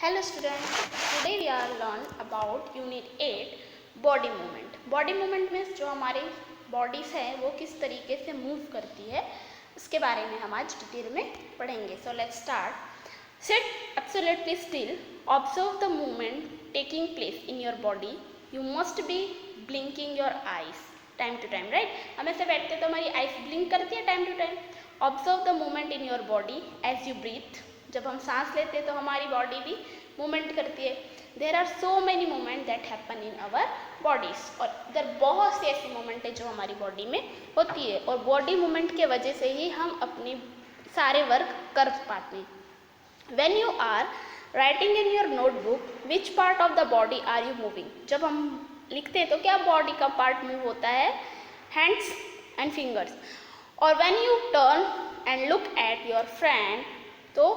Hello students, today we are learn about unit 8 body movement. Body movement में जो हमारी bodies है वो किस तरीके से मूव करती है उसके बारे में हम आज डिटेल में पढ़ेंगे। So let's start. Sit absolutely still, observe the movement taking place in your body. You must be blinking your eyes time to time, right. हम ऐसे बैठते तो हमारी आईज ब्लिंक करती है time to time. Observe the movement in your body as you breathe. जब हम सांस लेते हैं तो हमारी बॉडी भी मूवमेंट करती है। There are so many movement that happen in our bodies, और इधर बहुत सी ऐसी मूवमेंट है जो हमारी बॉडी में होती है, और बॉडी मूवमेंट के वजह से ही हम अपने सारे वर्क कर पाते हैं। When you are writing in your notebook, which part of the body are you moving. जब हम लिखते हैं तो क्या बॉडी का पार्ट मूव होता है? Hands and fingers. और when you turn and look at your friend, तो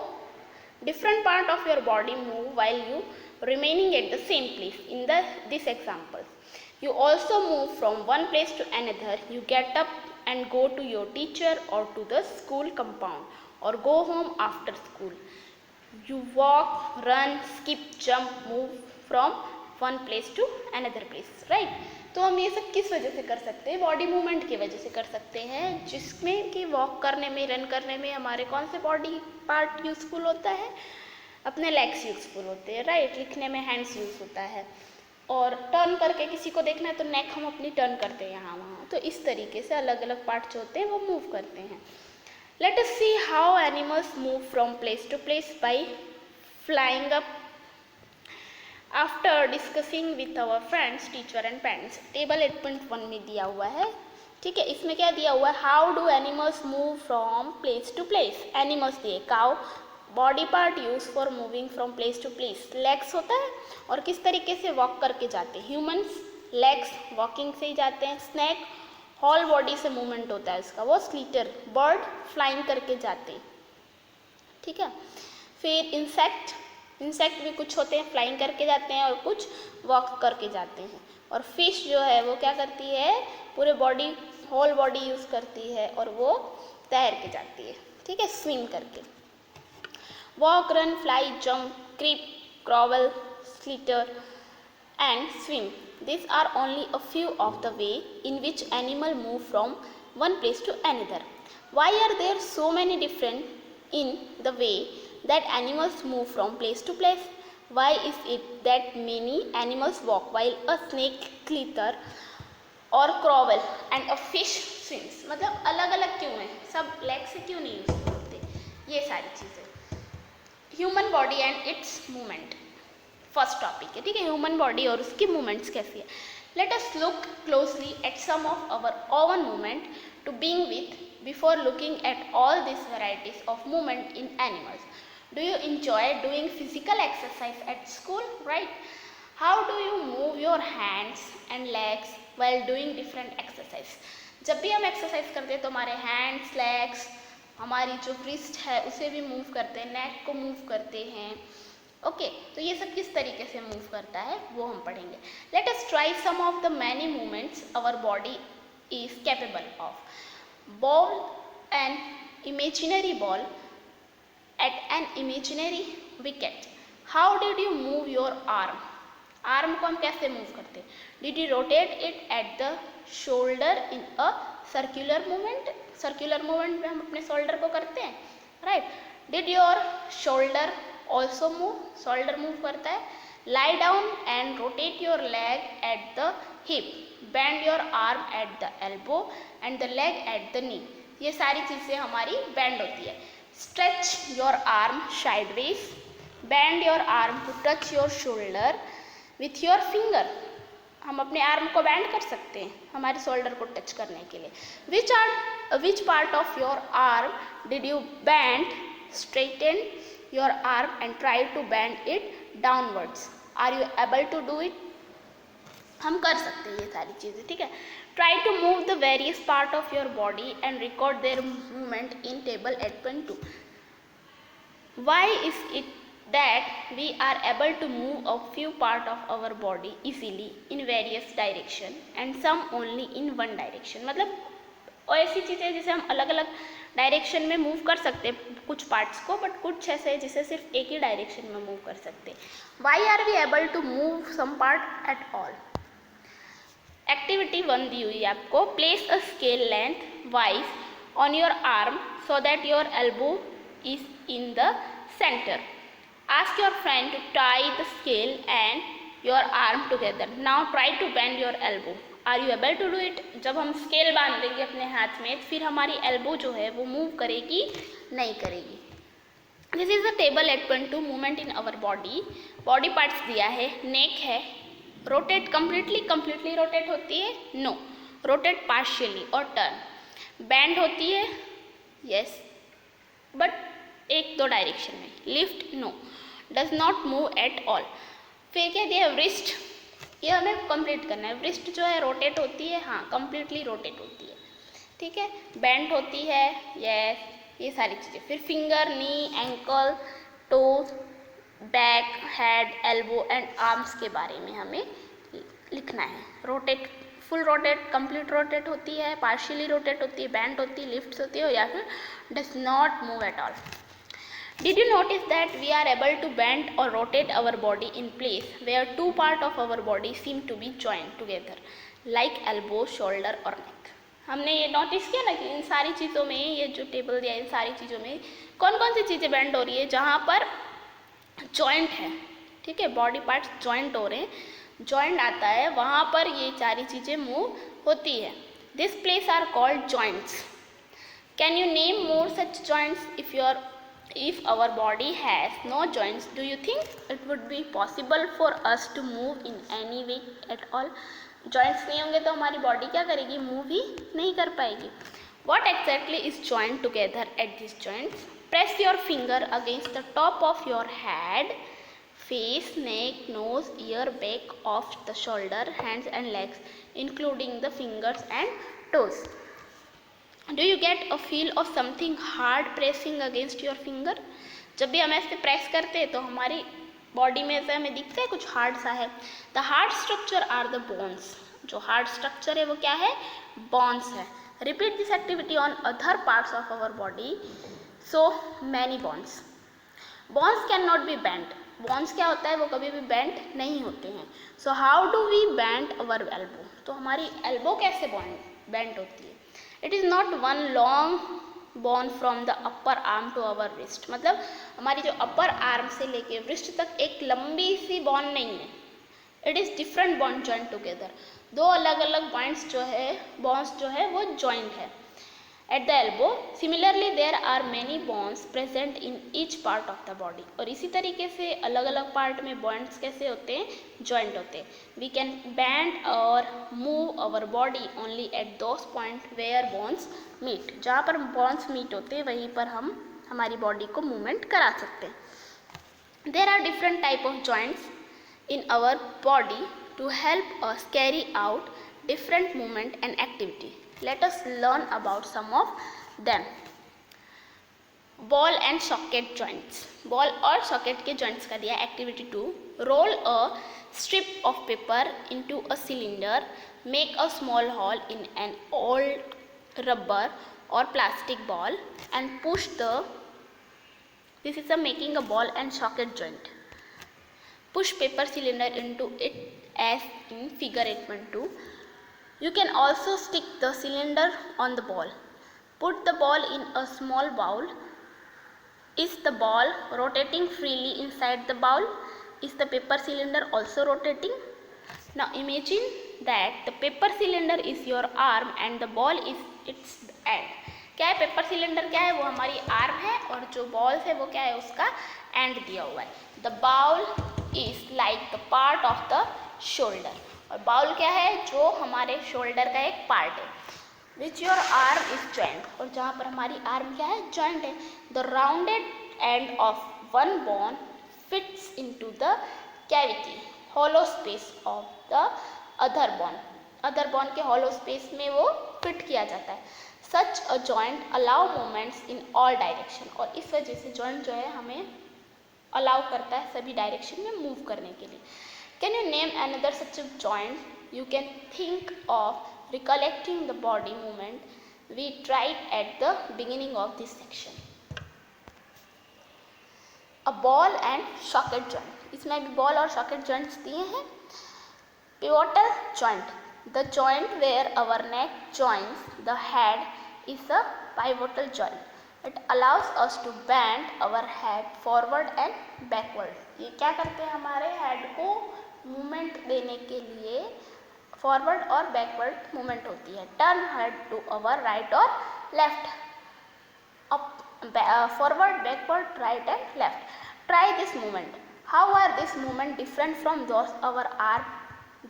different part of your body move while you remaining at the same place. In this example, you also move from one place to another. You get up and go to your teacher or to the school compound, or go home after school. You walk, run, skip, jump, move from one place to another place, right? तो हम ये सब किस वजह से कर सकते हैं? बॉडी मूवमेंट की वजह से कर सकते हैं, जिसमें कि वॉक करने में, रन करने में हमारे कौन से बॉडी पार्ट यूज़फुल होता है? अपने लेग्स यूज़फुल होते हैं, राइट। लिखने में हैंड्स यूज़ होता है, और टर्न करके किसी को देखना है तो नेक हम अपनी टर्न करते हैं यहाँ वहाँ। तो इस तरीके से अलग अलग पार्ट जो होते हैं वो मूव करते हैं। Let us see how animals move from place to place by flying up after discussing with our friends, teacher and parents. Table 8.1 में दिया हुआ है, ठीक है। इसमें क्या दिया हुआ है? How do animals move from place to place. Animals दिए, cow, body part use for moving from place to place, legs होता है, और किस तरीके से वॉक करके जाते हैं। ह्यूमंस लेग्स वॉकिंग से ही जाते हैं। स्नैक होल बॉडी से मूवमेंट होता है उसका, वो स्लीटर। बर्ड फ्लाइंग करके जाते हैं, ठीक है। फिर इंसेक्ट भी कुछ होते हैं फ्लाइंग करके जाते हैं, और कुछ वॉक करके जाते हैं। और फिश जो है वो क्या करती है? पूरे बॉडी, होल बॉडी यूज़ करती है, और वो तैर के जाती है, ठीक है, स्विम करके। Walk, run, fly, jump, creep, crawl, slither and swim. These are only a few of the way in which animals move from one place to another. Why are there so many different in the way that animals move from place to place? Why is it that many animals walk while a snake slither or crawl and a fish swims? मतलब अलग अलग क्यों है? सब leg से क्यों नहीं use करते? ये सारी चीज़ें। Human body and it's movement first topic है, ठीक है। ह्यूमन बॉडी और उसकी मूवमेंट्स कैसी है। Let us look closely at some of our own movement to being with before looking at all this varieties of movement in animals. Do you enjoy doing physical exercise at school, right? How do you move your hands and legs while doing different exercise? जब भी हम exercise करते हैं तो हमारे hands, legs, हमारी जो wrist है उसे भी मूव करते हैं, नेक को मूव करते हैं, ओके। तो ये सब किस तरीके से मूव करता है वो हम पढ़ेंगे। Let us try some of the many movements our body is capable of. Ball an imaginary ball at an imaginary wicket. How did you move your arm? Arm को हम कैसे मूव करते हैं? Did you rotate it at the shoulder in a circular movement? Circular movement में हम अपने shoulder को करते हैं, right. Did your shoulder also move? Shoulder move करता है। Lie down and rotate your leg at the hip. Bend your arm at the elbow and the leg at the knee. ये सारी चीज़ें हमारी बैंड होती है। Stretch your arm sideways. Bend your arm to touch your shoulder with your finger. हम अपने arm को band कर सकते हैं हमारे शोल्डर को टच करने के लिए। Which part of your arm did you bend? Straighten your arm and try to bend it downwards. Are you able to do it? हम कर सकते हैं ये सारी चीज़ें, ठीक है। Try to move the various part of your body and record their movement in table 8.2. Why is it that we are able to move a few part of our body easily in various direction and some only in one direction? मतलब ऐसी चीज़ें जैसे हम अलग अलग direction में move कर सकते हैं, कुछ पार्ट्स को, बट कुछ ऐसे है जिसे सिर्फ एक ही डायरेक्शन में मूव कर सकते। Why are we able to move some part at all? Activity 1 दी हुई है आपको, place a scale lengthwise on your arm so that your elbow is in the centre. Ask your friend to tie the scale and your arm together. Now try to bend your elbow. Are you able to do it? जब हम scale बांध लेंगे अपने हाथ में, फिर हमारी elbow जो है वो मूव करेगी नहीं करेगी. This is the table 8.2 movement in our body. Body parts दिया है, नेक है, रोटेट कंप्लीटली रोटेट होती है, नो, रोटेट पार्शियली और टर्न. बैंड होती है, यस, बट एक दो डायरेक्शन में. Lift, no, does not move at all. फिर क्या दिया, व्रिस्ट, ये हमें कंप्लीट करना है. व्रिस्ट जो है रोटेट होती है, हाँ कंप्लीटली रोटेट होती है, ठीक है. बैंड होती है, यस, ये सारी चीज़ें. फिर finger, knee, ankle, toes, back, head, elbow and arms के बारे में हमें लिखना है. Rotate, full rotate, complete rotate होती है, पार्शियली रोटेट होती है, बैंड होती है, लिफ्ट होती है, या फिर does not move at all. Did you notice that we are able to bend or rotate our body in place where two parts of our body seem to be joined together like elbow, shoulder और neck? हमने ये notice किया ना कि इन सारी चीज़ों में, ये जो टेबल दिया है इन सारी चीज़ों में कौन कौन सी चीज़ें बेंड हो रही है, जहाँ पर जॉइंट है, ठीक है, बॉडी पार्ट्स जॉइंट हो रहे हैं, जॉइंट आता है, वहाँ पर ये सारी चीज़ें मूव होती है. This place are called joints. Can you name more such joints? If our body has no joints, do you think it would be possible for us to move in any way at all? Joints नहीं होंगे तो हमारी body क्या करेगी, move ही नहीं कर पाएगी. What exactly is joined together at these joints? Press your finger against the top of your head, face, neck, nose, ear, back of the shoulder, hands and legs, including the fingers and toes. Do you get a feel of something hard pressing against your finger? जब भी हम ऐसे press करते हैं तो हमारी body में ऐसे हमें दिखता है कुछ हार्ड सा है. The hard structure are the bones. जो हार्ड स्ट्रक्चर है वो क्या है, बोन्स है. Repeat this activity on other parts of our body. So many bones. Bones can not be bend. Bones क्या होता है, वो कभी भी बेंड नहीं होते हैं. So how do we bend our elbow? तो हमारी एल्बो कैसे बेंड होती है? It is not one long bone from the upper arm to our wrist. मतलब हमारी जो अपर आर्म से लेके रिस्ट तक एक लंबी सी बॉन नहीं है. It is different bond joint together. दो अलग अलग पॉइंट्स जो है, बॉन्स जो है वो जॉइंट है at the elbow. Similarly there are many bones present in each part of the body. और इसी तरीके से अलग अलग पार्ट में बॉन्ड्स कैसे होते हैं, जॉइंट होते हैं. वी कैन बैंड और move our body only at those point where bones meet. जहाँ पर बोन्स मीट होते हैं वहीं पर हम हमारी बॉडी को मूवमेंट करा सकते हैं. There are different type of joints in our body to help us carry out different movement and activity. Let us learn about some of them. Ball and socket joints. Ball और socket के joints का दिया. Activity 2. Roll a strip of paper into a cylinder. Make a small hole in an old rubber or plastic ball and push the. This is a making a ball and socket joint. Push paper cylinder into it as in figure 8.2. You can also stick the cylinder on the ball. Put the ball in a small bowl. Is the ball rotating freely inside the bowl? Is the paper cylinder also rotating? Now imagine that the paper cylinder is your arm and the ball is its end. क्या है, paper cylinder क्या है, वो हमारी arm है और जो ball है वो क्या है, उसका एंड दिया हुआ है. The bowl is like the part of the shoulder. और बाउल क्या है, जो हमारे शोल्डर का एक पार्ट है. Which your arm is joint. और जहाँ पर हमारी आर्म क्या है, जॉइंट है. The rounded end of one bone fits into the cavity hollow space of the other bone. Other bone के हॉलो स्पेस में वो फिट किया जाता है. Such a joint allow movements in all direction. और इस वजह से जॉइंट जो है हमें अलाउ करता है सभी डायरेक्शन में मूव करने के लिए. Can you name another such a joint? You can think of recollecting the body movement we tried at the beginning of this section. A ball and socket joint, इसमें भी ball और socket joints दिए हैं. Pivotal joint, the joint where our neck joins the head is a pivotal joint. It allows us to bend our head forward and backward. ये क्या करते हैं, हमारे हेड को मूवमेंट देने के लिए फॉरवर्ड और बैकवर्ड मूवमेंट होती है. Turn head to our right और left, forward, backward, right and left. Try this movement. How are this movement different from those our arm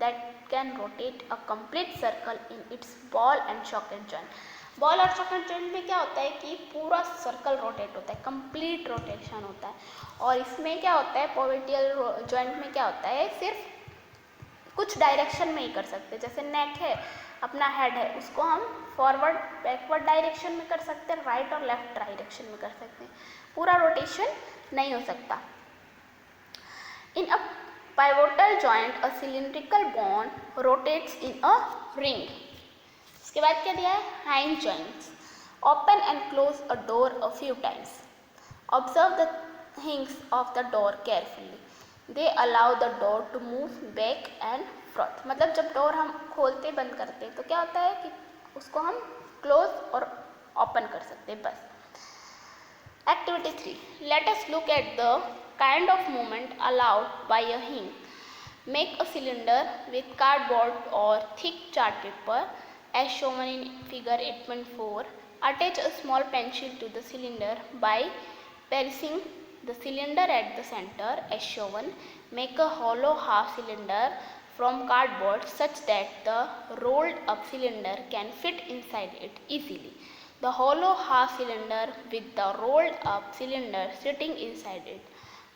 that can rotate a complete circle in its ball and socket joint? Ball और socket joint में क्या होता है कि पूरा circle rotate होता है, complete rotation होता है. और इसमें क्या होता है, पोविटियल जॉइंट में क्या होता है, सिर्फ कुछ डायरेक्शन में ही कर सकते हैं. जैसे नेक है, अपना हेड है, उसको हम फॉरवर्ड बैकवर्ड डायरेक्शन में कर सकते हैं, राइट और लेफ्ट डायरेक्शन में कर सकते हैं. पूरा रोटेशन नहीं हो सकता. इन अ pivotal joint a cylindrical bone rotates in a ring. इसके बाद क्या दिया है, hind joints open and close a door a few times. Observe the hinges of the door carefully. They allow the door to move back and forth. मतलब जब door हम खोलते बंद करते हैं तो क्या होता है कि उसको हम क्लोज और ओपन कर सकते हैं बस. Activity 3. Let us look at the kind of movement allowed by a hinge. Make a cylinder with cardboard or thick chart paper as shown in figure 8.4. Attach a small pencil to the cylinder by pressing the cylinder at the center as shown. Make a hollow half cylinder from cardboard such that the rolled up cylinder can fit inside it easily. The hollow half cylinder with the rolled up cylinder sitting inside it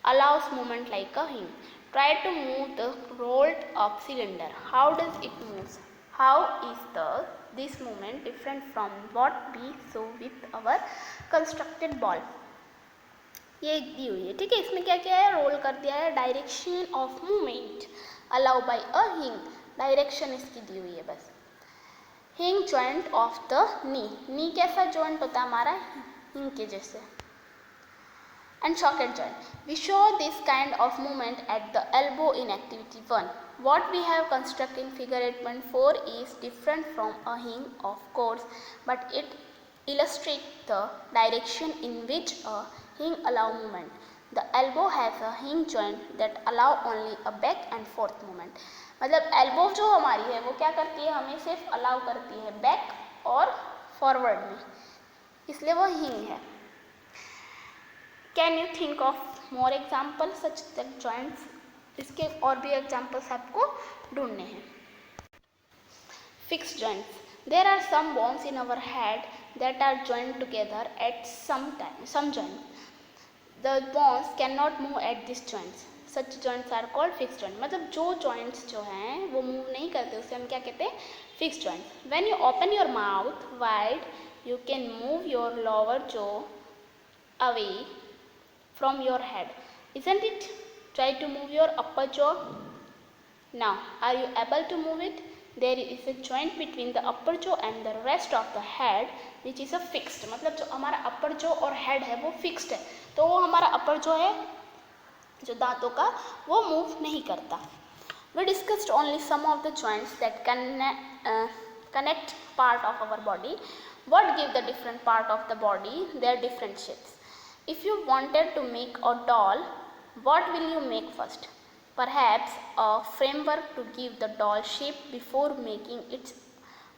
allows movement like a hinge. Try to move the rolled up cylinder. How does it move? How is this movement different from what we saw with our constructed ball? ये दी हुई है, ठीक है. इसमें क्या क्या है, role कर दिया है. Direction of movement allow by a hinge, direction इसकी दी हुई है बस. Hinge joint of the knee, knee कैसा जॉइंट होता है हमारा, हिंग के जैसे. And socket joint. We show this kind of movement at the elbow in activity 1. What we have constructed in figure 8.4 is different from a hinge of course, but it illustrates the direction in which a hinge allow movement. The elbow has a hinge joint that allow only a back and forth movement. मतलब elbow जो हमारी है वो क्या करती है, हमें सिर्फ अलाउ करती है बैक और फॉरवर्ड में, इसलिए वो हिंग है. Can you think of more example such that joints, इसके और भी एग्जाम्पल्स आपको ढूंढने हैं. Fix joints. There are some bones in our head that are joint together at some joint. The bones cannot move at these joints. Such joints are called fixed joint. मतलब जो joints जो हैं वो move नहीं करते, उसे हम क्या कहते हैं, fixed joints. When you open your mouth wide, you can move your lower jaw away from your head, isn't it? Try to move your upper jaw. Now, are you able to move it? There is a joint between the upper jaw and the rest of the head which is a fixed. मतलब जो हमारा upper jaw और head है वो fixed है, तो वो हमारा upper jaw है जो दांतों का, वो move नहीं करता. We discussed only some of the joints that connect part of our body. What give the different part of the body their different shapes? If you wanted to make a doll, what will you make first? Perhaps a framework to give the doll shape before making its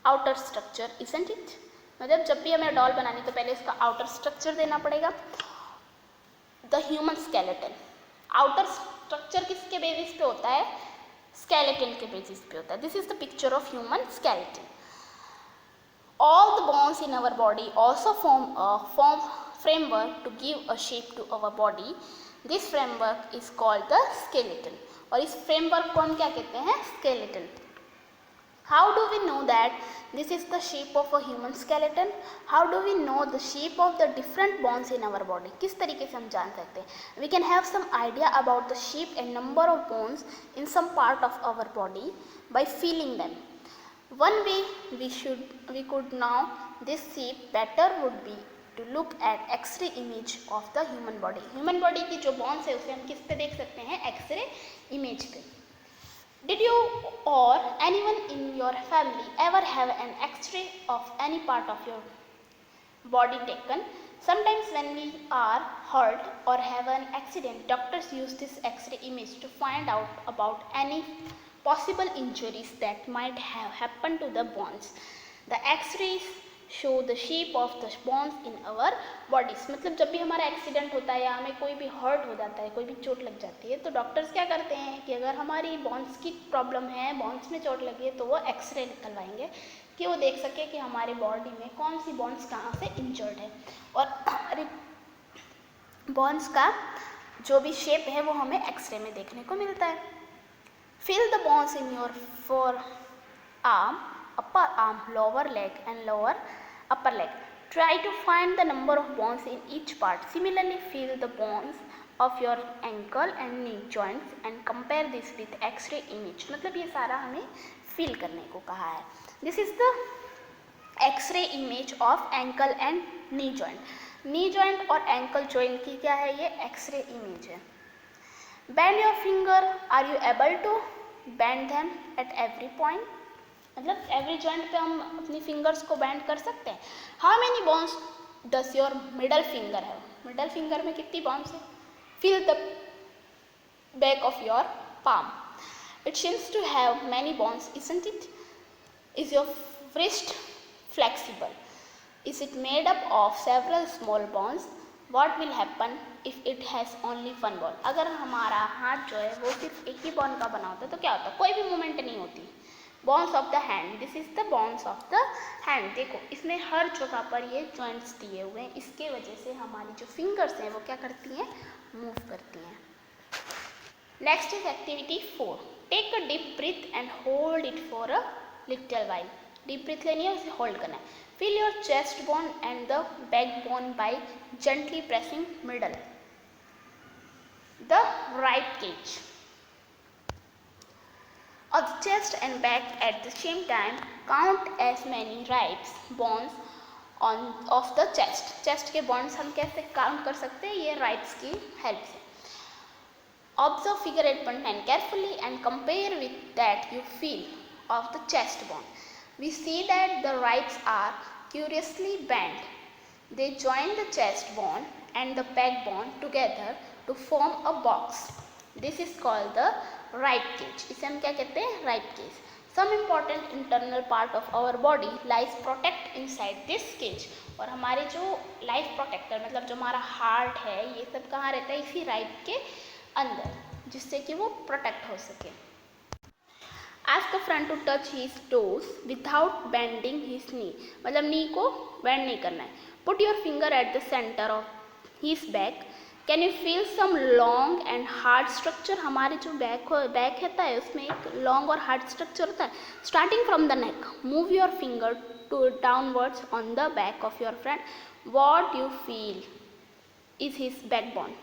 outer structure, isn't it? मतलब जब भी हमें doll बनानी तो पहले इसका outer structure देना पड़ेगा. The human skeleton. Outer structure किसके बेसिस पे होता है, स्केलेटन के बेसिस पे होता है. This is the picture of human skeleton. All the bones in our body also form a framework to give a shape to our body. This framework is called the skeleton. और इस framework को हम क्या कहते हैं, skeleton. How do we know that this is the shape of a human skeleton? How do we know the shape of the different bones in our body? किस तरीके से हम जान सकते हैं? We can have some idea about the shape and number of bones in some part of our body by feeling them. One way we could know this shape better would be to look at X-ray image of the human body. Human body की जो bones है उसे हम किस पे देख सकते हैं? X-ray image पे. Did you or anyone in your family ever have an X-ray of any part of your body taken? Sometimes when we are hurt or have an accident, doctors use this X-ray image to find out about any possible injuries that might have happened to the bones. The X-rays show the shape of the bones in our bodies. मतलब जब भी हमारा accident होता है या हमें कोई भी हर्ट हो जाता है, कोई भी चोट लग जाती है, तो डॉक्टर्स क्या करते हैं कि अगर हमारी बोन्स की प्रॉब्लम है, बोन्स में चोट लगी है, तो वो एक्सरे निकलवाएंगे कि वो देख सके कि हमारे बॉडी में कौन सी बोन्स कहाँ से इंजर्ड है, और हमारी बोन्स का जो भी शेप है वो हमें एक्सरे में देखने को मिलता है. Feel the bones in your forearm, upper arm, lower leg and lower upper leg. Try to find the number of bones in each part. Similarly, feel the bones of your ankle and knee joints and compare this with X-ray image. मतलब ये सारा हमें feel करने को कहा है. This is the X-ray image of ankle and knee joint. Knee joint और ankle joint की क्या है? ये X-ray image है. Bend your finger. Are you able to bend them at every point? मतलब एवरी जॉइंट पे हम अपनी फिंगर्स को बैंड कर सकते हैं. How many bones does your middle finger है? मिडल फिंगर में कितनी बोन्स है? Feel the back of your palm. It seems to have many bones, isn't it? Is your wrist flexible? Is it made up of several small bones? What will happen if it has only one bone? अगर हमारा हाथ जो है वो सिर्फ एक ही bone का बना होता है तो क्या होता है? कोई भी मूवमेंट नहीं होती. Bones of the hand. This is the bones of the hand. देखो इसमें हर जगह पर ये जॉइंट्स दिए हुए हैं. इसके वजह से हमारी जो फिंगर्स हैं वो क्या करती हैं? मूव करती हैं. Next is activity 4. Take a deep breath and hold it for a little while. Deep breath लेनी है, उसे होल्ड करना है. Feel your chest bone and the back bone by gently pressing middle the right cage of the chest and back at the same time. Count as many ribs bones on of the chest. Chest के bones हम कैसे count कर सकते हैं? ये ribs की help से. Observe figure 8.9 carefully and compare with that you feel of the chest bone. We see that the ribs are curiously bent. They join the chest bone and the backbone together to form a box. This is called the rib cage. इसे हम क्या कहते हैं? rib cage. Some important internal part of our body lies protect inside this cage. और हमारे जो life protector मतलब जो हमारा हार्ट है ये सब कहाँ रहता है? इसी राइब के अंदर, जिससे कि वो प्रोटेक्ट हो सके. Ask a friend to touch his toes without bending his knee. मतलब नी को बेंड नहीं करना है. Put your finger at the center of his back. Can you feel some long and hard structure? हमारे जो बैक होता है उसमें एक लॉन्ग और हार्ड स्ट्रक्चर होता है. Starting from the neck, move your finger to downwards on the back of your friend. What you feel is his backbone.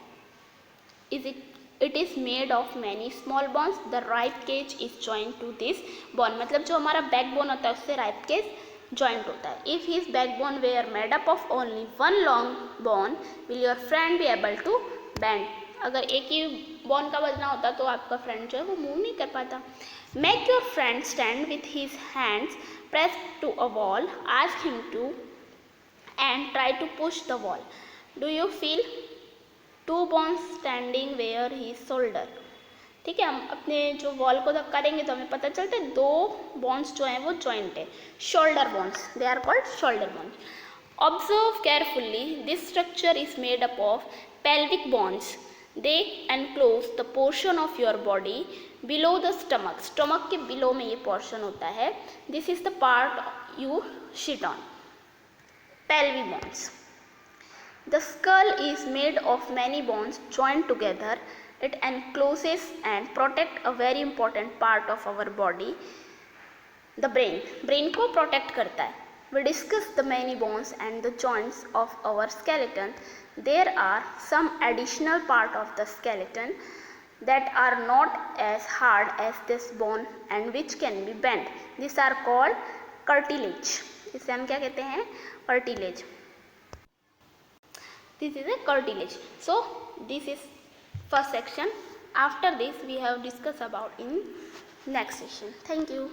It is made of many small bones. The rib cage is joined to this bone. मतलब जो हमारा backbone होता है उससे rib cage joint होता है. If his backbone were made up of only one long bone, will your friend be able to bend? अगर एक ही बोन का बजना होता तो आपका फ्रेंड जो है वो मूव नहीं कर पाता. Make your friend stand with his hands pressed to a wall. Ask him to and try to push the wall. Do you feel two bones standing where his shoulder? ठीक है, हम अपने जो वॉल को धक्का देंगे तो हमें पता चलता है दो बोन्स जो हैं वो जॉइंट है. Shoulder bones, they are called shoulder bones. Observe carefully. This structure is made up of pelvic bones. They enclose the portion of your body below the stomach. Stomach के बिलो में ये portion होता है. This is the part you shit on. pelvic bones. The skull is made of many bones joined together. It encloses and protects a very important part of our body, the brain. Brain को protect करता है. We discuss the many bones and the joints of our skeleton. There are some additional part of the skeleton that are not as hard as this bone and which can be bent. These are called cartilage. इसे हम क्या कहते हैं? Cartilage. This is a cartilage. So this is first section. After this we have discussed about in next session. Thank you.